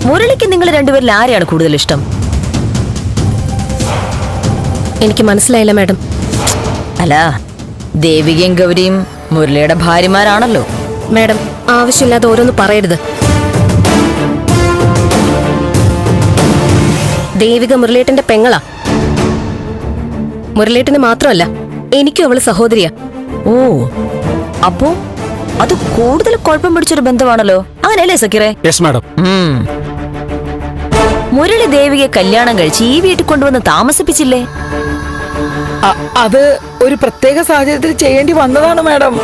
മുരളിക്ക് നിങ്ങൾ രണ്ടുപേരിൽ ആരെയാണ് കൂടുതൽ ഇഷ്ടം? എനിക്ക് മനസ്സിലായില്ല മാഡം. അല്ല, ദേവികയും ഗൗരിയും മുരളിയുടെ ഭാര്യമാരാണല്ലോ. മാഡം, ആവശ്യമില്ലാതെ ഓരോന്ന് പറയരുത്. ദേവിക മുരളിയേട്ടന്റെ പെങ്ങളാ. മുരളിയേട്ടന് മാത്രമല്ല, എനിക്കും അവള് സഹോദരിയാ. ഓ, അപ്പോ അത് കൂടുതൽ കുഴപ്പം പിടിച്ചൊരു ബന്ധമാണല്ലോ, അങ്ങനെയല്ലേ സക്കീറേ? Yes madam. മുരളി ദേവികയെ കല്യാണം കഴിച്ച് ഈ വീട്ടിൽ കൊണ്ടുവന്ന് താമസിപ്പിച്ചില്ലേ? അത് ഒരു പ്രത്യേക സാഹചര്യത്തിൽ ചെയ്യേണ്ടി വന്നതാണ് മാഡം.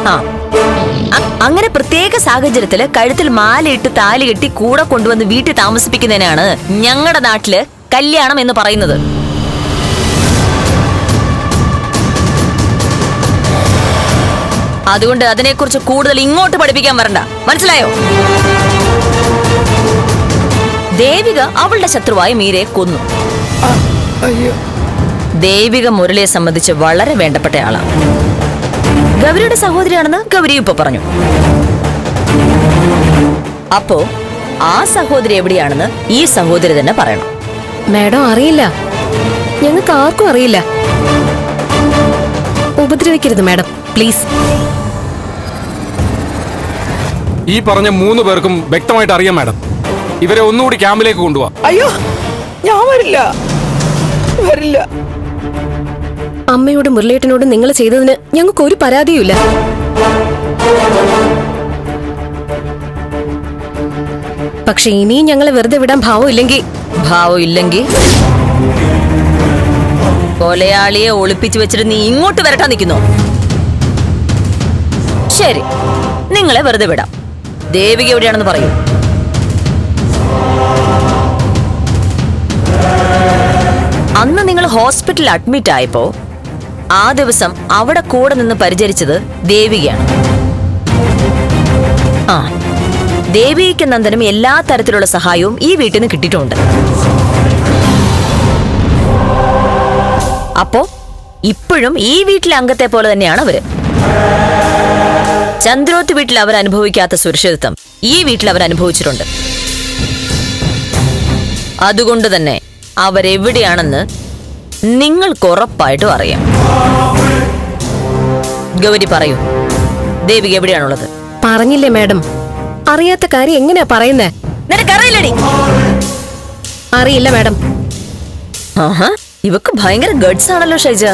അങ്ങനെ പ്രത്യേക സാഹചര്യത്തില് കഴുത്തിൽ മാലയിട്ട് താലി കെട്ടി കൂടെ കൊണ്ടുവന്ന് വീട്ടിൽ താമസിപ്പിക്കുന്നതിനാണ് ഞങ്ങളുടെ നാട്ടില് കല്യാണം എന്ന് പറയുന്നത്. അതുകൊണ്ട് അതിനെക്കുറിച്ച് കൂടുതൽ ഇങ്ങോട്ട് പഠിപ്പിക്കാൻ വരണ്ട, മനസ്സിലായോ? ദേവിക അവളുടെ ശത്രുവായ മീരയെ കൊന്നു. ദേവിക മുരളിയെ സംബന്ധിച്ച് വളരെ വേണ്ടപ്പെട്ട ആളാണ്. ഗൗരിയുടെ സഹോദരിയാണെന്ന് ഗൗരി ഇപ്പൊ പറഞ്ഞു. അപ്പോ ആ സഹോദരി എവിടെയാണെന്ന് ഈ സഹോദരി തന്നെ പറയണം. മാഡം, അറിയില്ല. ഞങ്ങൾക്ക് ആർക്കും അറിയില്ല. ഉപദ്രവിക്കരുത് മാഡം, പ്ലീസ്. ഈ പറഞ്ഞ 3 പേർക്കും വ്യക്തമായിട്ട് അറിയാം മാഡം. ഇവരെ ഒന്നുകൂടി ക്യാമ്പിലേക്ക് കൊണ്ടുപോവാ. അയ്യോ, ഞാൻ വരില്ല. അമ്മയോട് മുരളിയേട്ടനോട് നിങ്ങൾ ചെയ്തതിന് ഞങ്ങൾക്ക് ഒരു പരാതിയുമില്ല. പക്ഷെ ഇനിയും ഞങ്ങളെ വെറുതെ വിടാൻ ഭാവമില്ലെങ്കിൽ കൊലയാളിയെ ഒളിപ്പിച്ചു വെച്ചിട്ട് നീ ഇങ്ങോട്ട് വരട്ടാൻ നിൽക്കുന്നു. ശരി, നിങ്ങളെ വെറുതെ വിടാം. ദേവിക എവിടെയാണെന്ന് പറയൂ. അന്ന് നിങ്ങൾ ഹോസ്പിറ്റലിൽ അഡ്മിറ്റ് ആയപ്പോ ആ ദിവസം അവിടെ കൂടെ നിന്ന് പരിചരിച്ചത് ദേവികയാണ്. ദേവികയ്ക്ക് നന്ദനും എല്ലാ തരത്തിലുള്ള സഹായവും ഈ വീട്ടിൽ നിന്ന് കിട്ടിയിട്ടുണ്ട്. അപ്പോ ഇപ്പോഴും ഈ വീട്ടിലെ അംഗത്തെ പോലെ തന്നെയാണ് അവര്. ചന്ദ്രോത്ത് വീട്ടിൽ അവർ അനുഭവിക്കാത്ത സുരക്ഷിതത്വം ഈ വീട്ടിൽ അവർ അനുഭവിച്ചിട്ടുണ്ട്. അതുകൊണ്ട് തന്നെ അവരെവിടെയാണെന്ന് നിങ്ങൾക്ക് ഉറപ്പായിട്ടും അറിയാം. ഗൗരി പറയൂ, ദേവിക എവിടെയാണുള്ളത്? പറഞ്ഞില്ലേ മാഡം, അറിയാത്ത കാര്യം എങ്ങനെയാ പറയുന്നേ? നിനക്കറിയില്ലടി? അറിയില്ല മാഡം. ഇവക്ക് ഭയങ്കര ഗഡ്സ് ആണല്ലോ ഷൈജ.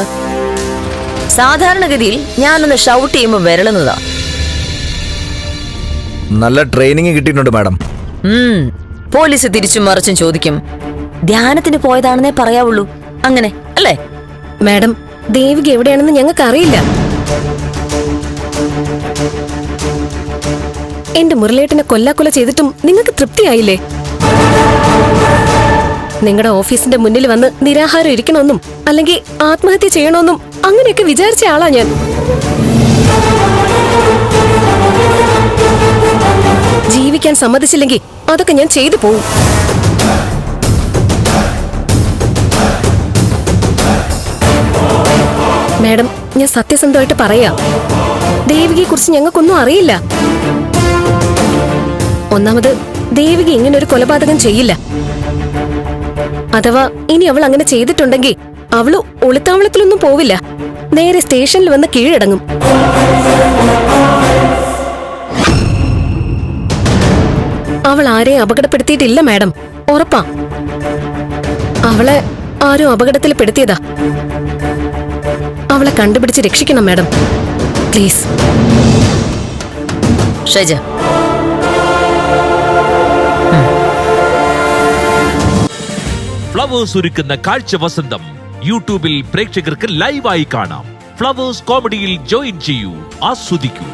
സാധാരണഗതിയിൽ ഞാനൊന്ന് ഷൗട്ട് ചെയ്യുമ്പോ വിരളുന്നതാ. നല്ല ട്രെയിനിങ് കിട്ടിയിട്ടുണ്ട് മാഡം. പോലീസ് തിരിച്ചും മറിച്ചും ചോദിക്കും. ധ്യാനത്തിന് പോയതാണെന്നേ പറയാവുള്ളൂ, അങ്ങനെ അല്ലേ? മാഡം, ദേവിക എവിടെയാണെന്ന് ഞങ്ങൾക്ക് അറിയില്ല. എന്റെ മുരളിയേട്ടനെ കൊല്ലാക്കൊല ചെയ്തിട്ടും നിങ്ങൾക്ക് തൃപ്തിയായില്ലേ? നിങ്ങളുടെ ഓഫീസിന്റെ മുന്നിൽ വന്ന് നിരാഹാരം ഇരിക്കണമെന്നും അല്ലെങ്കിൽ ആത്മഹത്യ ചെയ്യണമെന്നും അങ്ങനെയൊക്കെ വിചാരിച്ച ആളാ ഞാൻ. ജീവിക്കാൻ സമ്മതിച്ചില്ലെങ്കിൽ അതൊക്കെ ഞാൻ ചെയ്തു പോവും. മാഡം, ഞാൻ സത്യസന്ധമായിട്ട് പറയാം, ദേവികയെ കുറിച്ച് ഞങ്ങൾക്കൊന്നും അറിയില്ല. ഒന്നാമത് ദേവിക ഇങ്ങനെ ഒരു കൊലപാതകം ചെയ്യില്ല. അഥവാ ഇനി അവൾ അങ്ങനെ ചെയ്തിട്ടുണ്ടെങ്കിൽ അവള് ഒളിത്താവളത്തിലൊന്നും പോവില്ല, നേരെ സ്റ്റേഷനിൽ വന്ന് കീഴടങ്ങും. അവൾ ആരെയും അപകടപ്പെടുത്തിയിട്ടില്ല മാഡം, ഉറപ്പാ. അവളെ ആരും അപകടത്തിൽ പെടുത്തിയതാ. അവളെ കണ്ടുപിടിച്ച് രക്ഷിക്കണം മാഡം, പ്ലീസ്. ഷൈജ, ഫ്ലവേഴ്സ് ഒരുക്കുന്ന കാഴ്ച വസന്തം യൂട്യൂബിൽ പ്രേക്ഷകർക്ക് ലൈവായി കാണാം. ഫ്ലവേഴ്സ് കോമഡിയിൽ ജോയിൻ ചെയ്യൂ, ആസ്വദിക്കൂ.